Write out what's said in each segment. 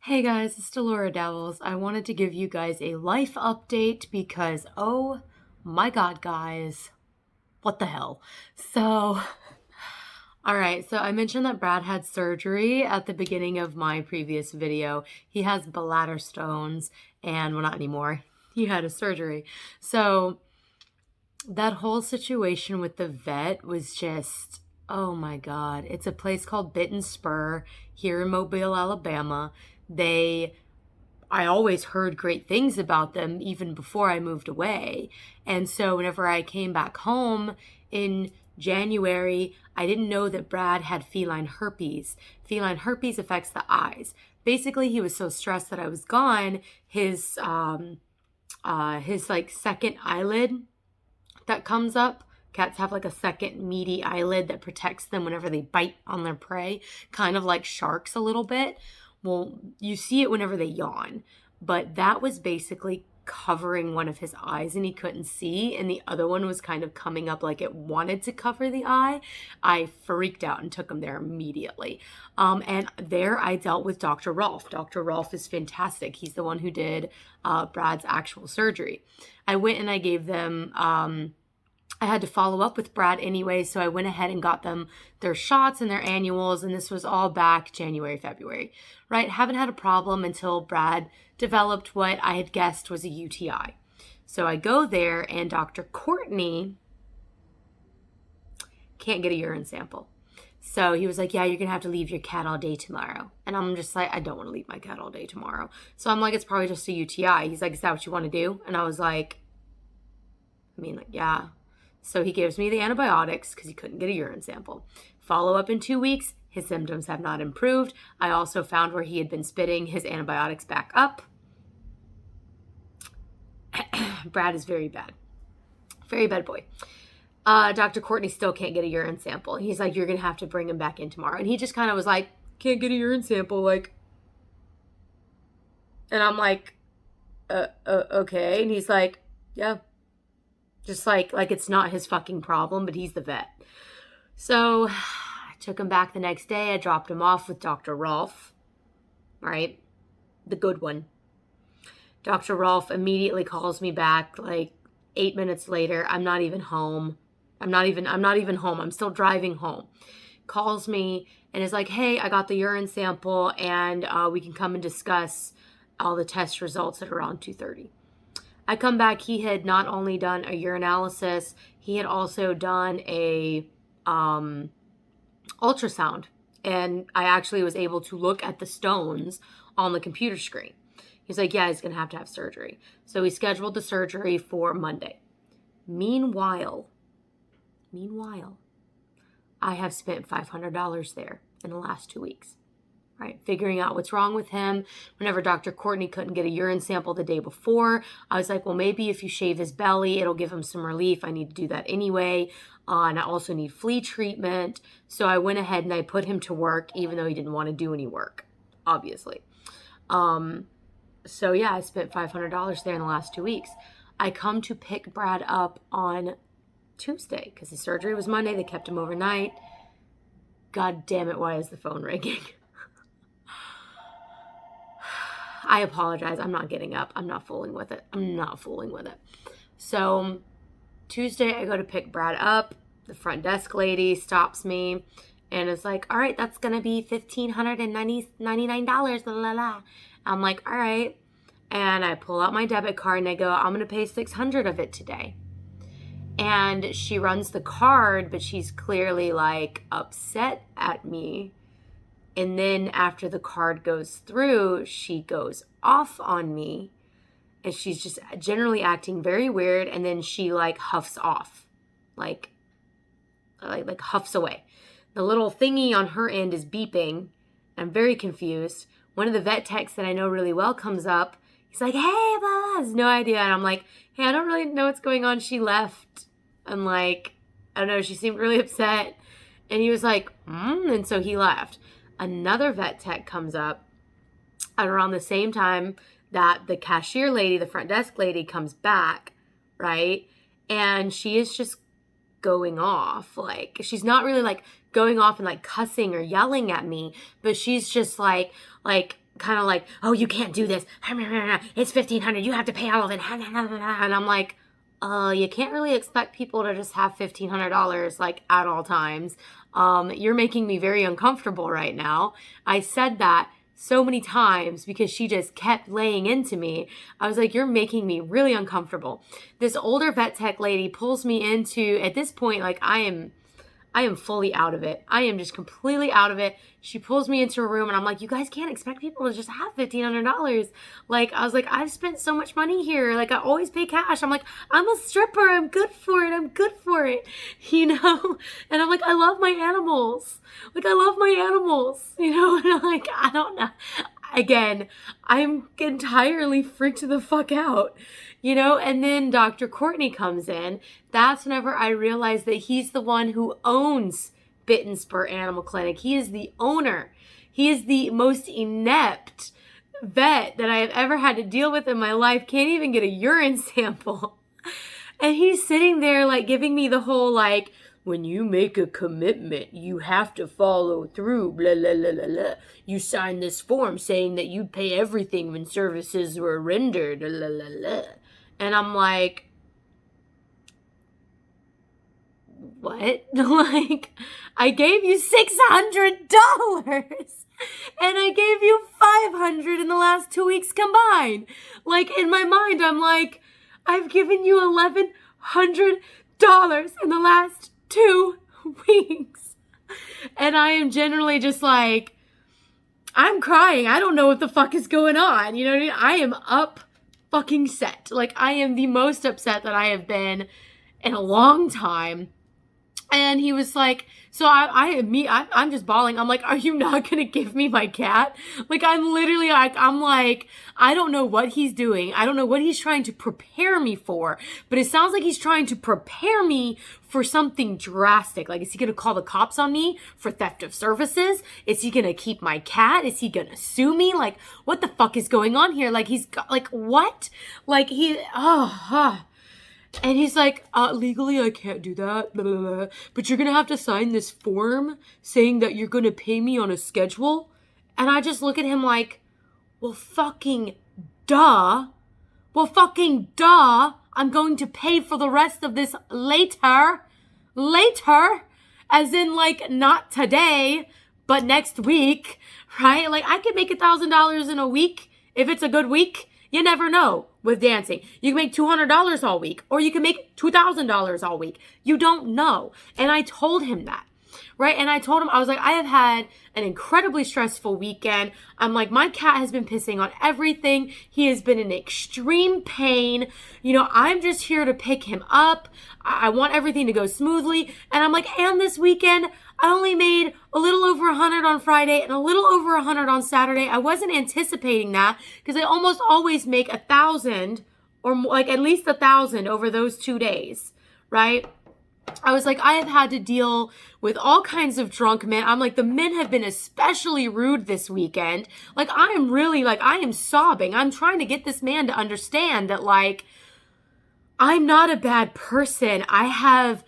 Hey guys, it's Delora Devils. I wanted to give you guys a life update because, oh my god, guys, what the hell? So, all right, so I mentioned that Brad had surgery at the beginning of my previous video. He has bladder stones, and well, not anymore. He had a surgery. So, that whole situation with the vet was just, oh my god. It's a place called Bit and Spur here in Mobile, Alabama. I always heard great things about them even before I moved away. And so whenever I came back home in January, I didn't know that Brad had feline herpes. Feline herpes affects the eyes. Basically, he was so stressed that I was gone, his like second eyelid that comes up. Cats have like a second meaty eyelid that protects them whenever they bite on their prey, kind of like sharks a little bit. Well, you see it whenever they yawn, but that was basically covering one of his eyes and he couldn't see, and the other one was kind of coming up like it wanted to cover the eye. I freaked out and took him there immediately. And there I dealt with Dr. Rolf. Dr. Rolf is fantastic. He's the one who did Brad's actual surgery. I went and I gave them I had to follow up with Brad anyway, so I went ahead and got them their shots and their annuals, and this was all back January, February, right? Haven't had a problem until Brad developed what I had guessed was a UTI. So I go there, and Dr. Courtney can't get a urine sample. So he was like, yeah, you're going to have to leave your cat all day tomorrow. And I'm just like, I don't want to leave my cat all day tomorrow. So I'm like, it's probably just a UTI. He's like, is that what you want to do? And I was like, yeah. So he gives me the antibiotics because he couldn't get a urine sample. Follow up in 2 weeks. His symptoms have not improved. I also found where he had been spitting his antibiotics back up. Brad is very bad. Very bad boy. Dr. Courtney still can't get a urine sample. He's like, you're going to have to bring him back in tomorrow. And he just kind of was like, can't get a urine sample. Like, and I'm like, okay. And he's like, yeah. Just like it's not his fucking problem, but he's the vet. So I took him back the next day. I dropped him off with Dr. Rolf, right? The good one. Dr. Rolf immediately calls me back like 8 minutes later. I'm not even home. I'm not even home. I'm still driving home. Calls me and is like, hey, I got the urine sample and we can come and discuss all the test results at around 2:30. I come back, he had not only done a urinalysis, he had also done a ultrasound. And I actually was able to look at the stones on the computer screen. He's like, yeah, he's going to have surgery. So we scheduled the surgery for Monday. Meanwhile, I have spent $500 there in the last 2 weeks. Right, figuring out what's wrong with him. Whenever Dr. Courtney couldn't get a urine sample the day before, I was like, well, maybe if you shave his belly, it'll give him some relief. I need to do that anyway. And I also need flea treatment. So I went ahead and I put him to work, even though he didn't want to do any work, obviously. So yeah, I spent $500 there in the last 2 weeks. I come to pick Brad up on Tuesday because the surgery was Monday. They kept him overnight. God damn it, why is the phone ringing? I apologize. I'm not getting up. I'm not fooling with it. So Tuesday, I go to pick Brad up. The front desk lady stops me and is like, all right, that's going to be $1,599. La, la, la. I'm like, all right. And I pull out my debit card and I go, I'm going to pay $600 of it today. And she runs the card, but she's clearly like upset at me. And then after the card goes through, she goes off on me. And she's just generally acting very weird. And then she like huffs off. Like huffs away. The little thingy on her end is beeping. I'm very confused. One of the vet techs that I know really well comes up. He's like, hey, blah, blah. Has no idea. And I'm like, hey, I don't really know what's going on. She left. I'm like, I don't know. She seemed really upset. And he was like, and so he left. Another vet tech comes up at around the same time that the cashier lady, the front desk lady, comes back, right? And she is just going off. Like, she's not really like going off and like cussing or yelling at me, but she's just like kind of like, oh, you can't do this. It's $1,500. You have to pay all of it. And I'm like, you can't really expect people to just have $1,500 like at all times. You're making me very uncomfortable right now. I said that so many times because she just kept laying into me. I was like, you're making me really uncomfortable. This older vet tech lady pulls me into, at this point, like I am fully out of it. I am just completely out of it. She pulls me into a room and I'm like, you guys can't expect people to just have $1,500. Like, I was like, I've spent so much money here. Like, I always pay cash. I'm like, I'm a stripper. I'm good for it. I'm good for it. You know? And I'm like, I love my animals. Like, I love my animals. You know? And I'm like, I don't know. Again, I'm entirely freaked the fuck out. You know? And then Dr. Courtney comes in. That's whenever I realized that he's the one who owns Bit and Spur Animal Clinic. He is the owner. He is the most inept vet that I have ever had to deal with in my life. Can't even get a urine sample. And he's sitting there like giving me the whole like, when you make a commitment, you have to follow through, blah, blah, blah, blah, blah. You sign this form saying that you'd pay everything when services were rendered, blah, blah, blah, blah. And I'm like, what? Like, I gave you $600 and I gave you $500 in the last 2 weeks combined. Like, in my mind, I'm like, I've given you $1,100 in the last 2 weeks. And I am generally just like, I'm crying. I don't know what the fuck is going on. You know what I mean? I am up fucking set. Like, I am the most upset that I have been in a long time. And he was like, so I'm just bawling. I'm like, are you not going to give me my cat? Like, I'm literally like, I don't know what he's doing. I don't know what he's trying to prepare me for, but it sounds like he's trying to prepare me for something drastic. Like, is he going to call the cops on me for theft of services? Is he going to keep my cat? Is he going to sue me? Like, what the fuck is going on here? Like, he's got, like, what? Like, and he's like, legally, I can't do that, blah, blah, blah. But you're going to have to sign this form saying that you're going to pay me on a schedule. And I just look at him like, well, fucking duh. Well, fucking duh. I'm going to pay for the rest of this later. Later. As in, like, not today, but next week, right? Like, I could make $1,000 in a week if it's a good week. You never know with dancing. You can make $200 all week, or you can make $2,000 all week. You don't know. And I told him that, right? And I told him, I was like, I have had an incredibly stressful weekend. I'm like, my cat has been pissing on everything. He has been in extreme pain. You know, I'm just here to pick him up. I want everything to go smoothly. And I'm like, and this weekend, I only made a little over 100 on Friday and a little over 100 on Saturday. I wasn't anticipating that because I almost always make 1,000 or like at least 1,000 over those 2 days, right? I was like, I have had to deal with all kinds of drunk men. I'm like, the men have been especially rude this weekend. Like, I am really like, I am sobbing. I'm trying to get this man to understand that, like, I'm not a bad person. I have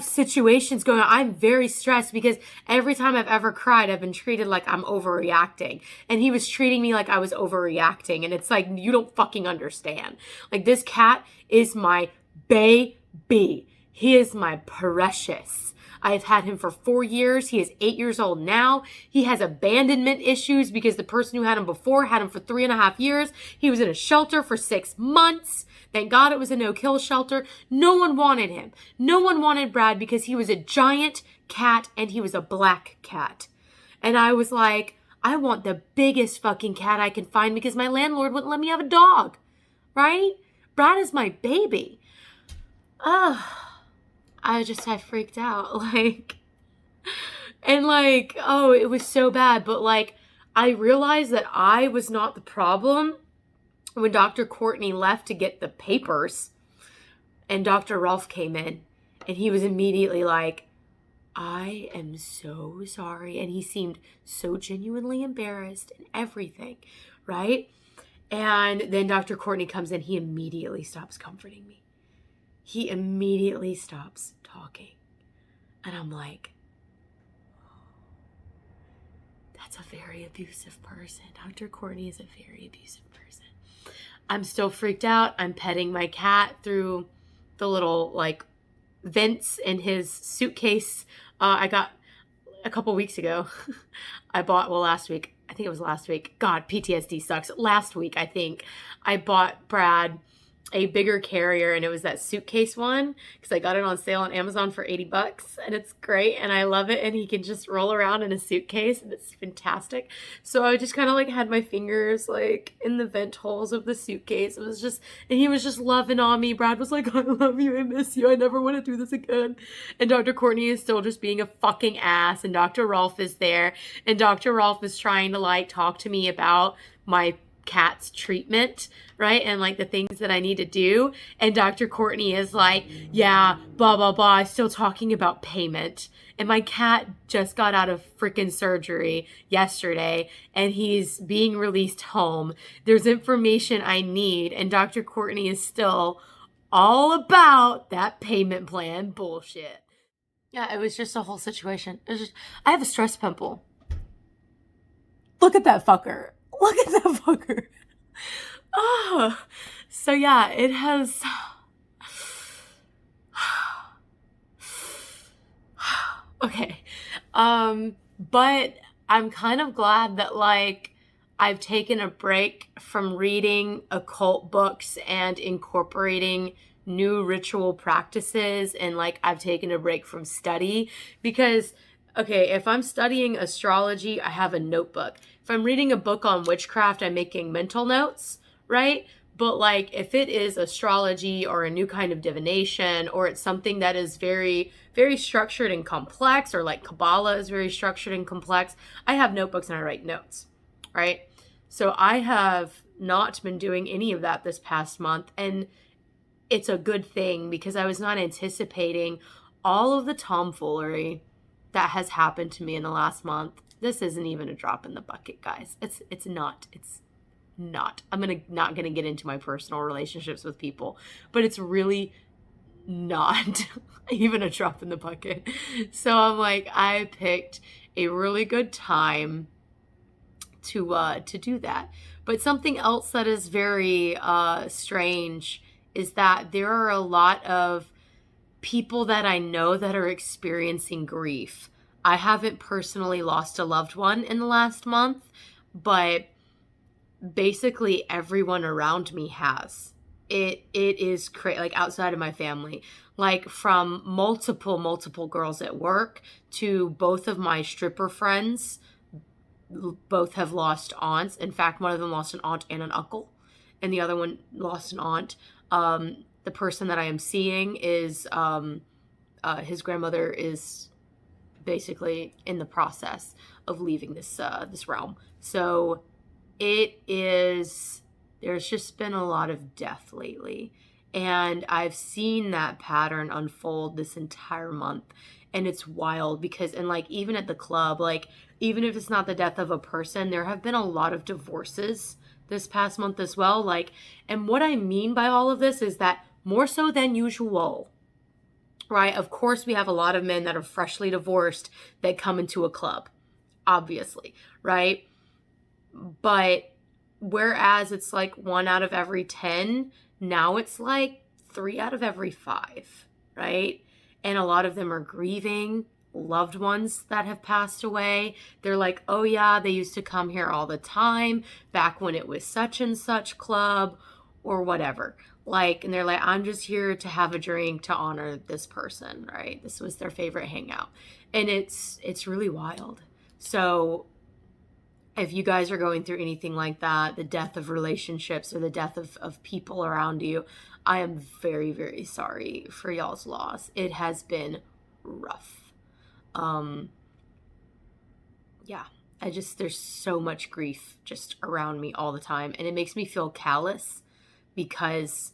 situations going on. I'm very stressed because every time I've ever cried, I've been treated like I'm overreacting. And he was treating me like I was overreacting. And it's like, you don't fucking understand. Like, this cat is my baby. He is my precious. I've had him for 4 years. He is 8 years old now. He has abandonment issues because the person who had him before had him for 3.5 years. He was in a shelter for 6 months. Thank God it was a no-kill shelter. No one wanted him. No one wanted Brad because he was a giant cat and he was a black cat. And I was like, I want the biggest fucking cat I can find because my landlord wouldn't let me have a dog. Right? Brad is my baby. I freaked out. Like, and like, oh, it was so bad. But like, I realized that I was not the problem when Dr. Courtney left to get the papers and Dr. Rolf came in and he was immediately like, I am so sorry. And he seemed so genuinely embarrassed and everything, right? And then Dr. Courtney comes in, he immediately stops comforting me. He immediately stops talking. And I'm like, That's a very abusive person. Dr. Courtney is a very abusive person. I'm still freaked out. I'm petting my cat through the little like vents in his suitcase. I got a couple weeks ago. Last week. I think it was last week. God, PTSD sucks. Last week, I think I bought Brad a bigger carrier, and it was that suitcase one because I got it on sale on Amazon for $80, and it's great and I love it, and he can just roll around in a suitcase and it's fantastic. So I just kind of like had my fingers like in the vent holes of the suitcase. It was just, and he was just loving on me. Brad was like, I love you, I miss you, I never want to do this again. And Dr. Courtney is still just being a fucking ass, and Dr. Rolf is there, and Dr. Rolf is trying to like talk to me about my cat's treatment, right? And like the things that I need to do. And Dr. Courtney is like, yeah, blah, blah, blah. Still talking about payment. And my cat just got out of freaking surgery yesterday and he's being released home. There's information I need. And Dr. Courtney is still all about that payment plan bullshit. Yeah, it was just a whole situation. It was just, I have a stress pimple. Look at that fucker. Look at that fucker. Oh, so yeah, it has. Okay. But I'm kind of glad that like I've taken a break from reading occult books and incorporating new ritual practices, and like I've taken a break from study because okay, if I'm studying astrology, I have a notebook. If I'm reading a book on witchcraft, I'm making mental notes, right? But like if it is astrology or a new kind of divination, or it's something that is very, very structured and complex, or like Kabbalah is very structured and complex, I have notebooks and I write notes, right? So I have not been doing any of that this past month. And it's a good thing because I was not anticipating all of the tomfoolery that has happened to me in the last month. This isn't even a drop in the bucket, guys. It's not. I'm not gonna get into my personal relationships with people, but it's really not even a drop in the bucket. So I'm like, I picked a really good time to do that. But something else that is very strange is that there are a lot of people that I know that are experiencing grief. I haven't personally lost a loved one in the last month, but basically everyone around me has. It is crazy, like outside of my family, like from multiple girls at work to both of my stripper friends. Both have lost aunts. In fact, one of them lost an aunt and an uncle, and the other one lost an aunt. The person that I am seeing is his grandmother is basically in the process of leaving this realm. So there's just been a lot of death lately, and I've seen that pattern unfold this entire month, and it's wild because, and like even at the club, like even if it's not the death of a person, there have been a lot of divorces this past month as well. Like, and what I mean by all of this is that more so than usual, right? Of course, we have a lot of men that are freshly divorced that come into a club, obviously, right? But whereas it's like 1 out of every 10, now it's like 3 out of every 5, right? And a lot of them are grieving loved ones that have passed away. They're like, oh yeah, they used to come here all the time back when it was such and such club or whatever. Like, and they're like, I'm just here to have a drink to honor this person, right? This was their favorite hangout. And it's really wild. So if you guys are going through anything like that, the death of relationships or the death of people around you, I am very, very sorry for y'all's loss. It has been rough. Yeah, there's so much grief just around me all the time. And it makes me feel callous because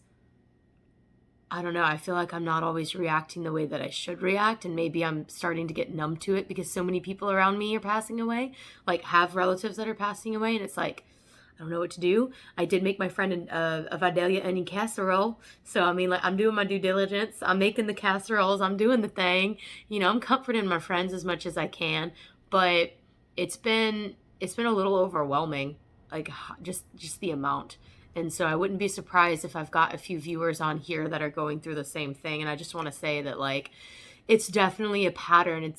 I don't know, I feel like I'm not always reacting the way that I should react. And maybe I'm starting to get numb to it because so many people around me are passing away, like have relatives that are passing away. And it's like, I don't know what to do. I did make my friend a Vidalia onion casserole. So, I mean, like, I'm doing my due diligence. I'm making the casseroles. I'm doing the thing. You know, I'm comforting my friends as much as I can. But it's been a little overwhelming, like just the amount. And so I wouldn't be surprised if I've got a few viewers on here that are going through the same thing. And I just want to say that, like, it's definitely a pattern.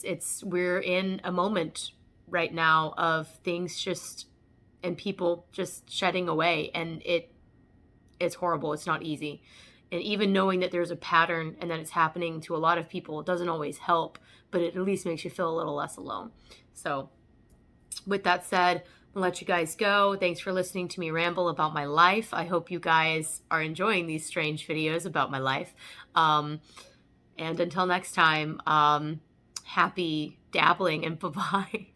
We're in a moment right now of things just, and people just shedding away, and it's horrible. It's not easy. And even knowing that there's a pattern and that it's happening to a lot of people, it doesn't always help, but it at least makes you feel a little less alone. So with that said, I'll let you guys go. Thanks for listening to me ramble about my life. I hope you guys are enjoying these strange videos about my life. And until next time, happy dabbling, and bye-bye.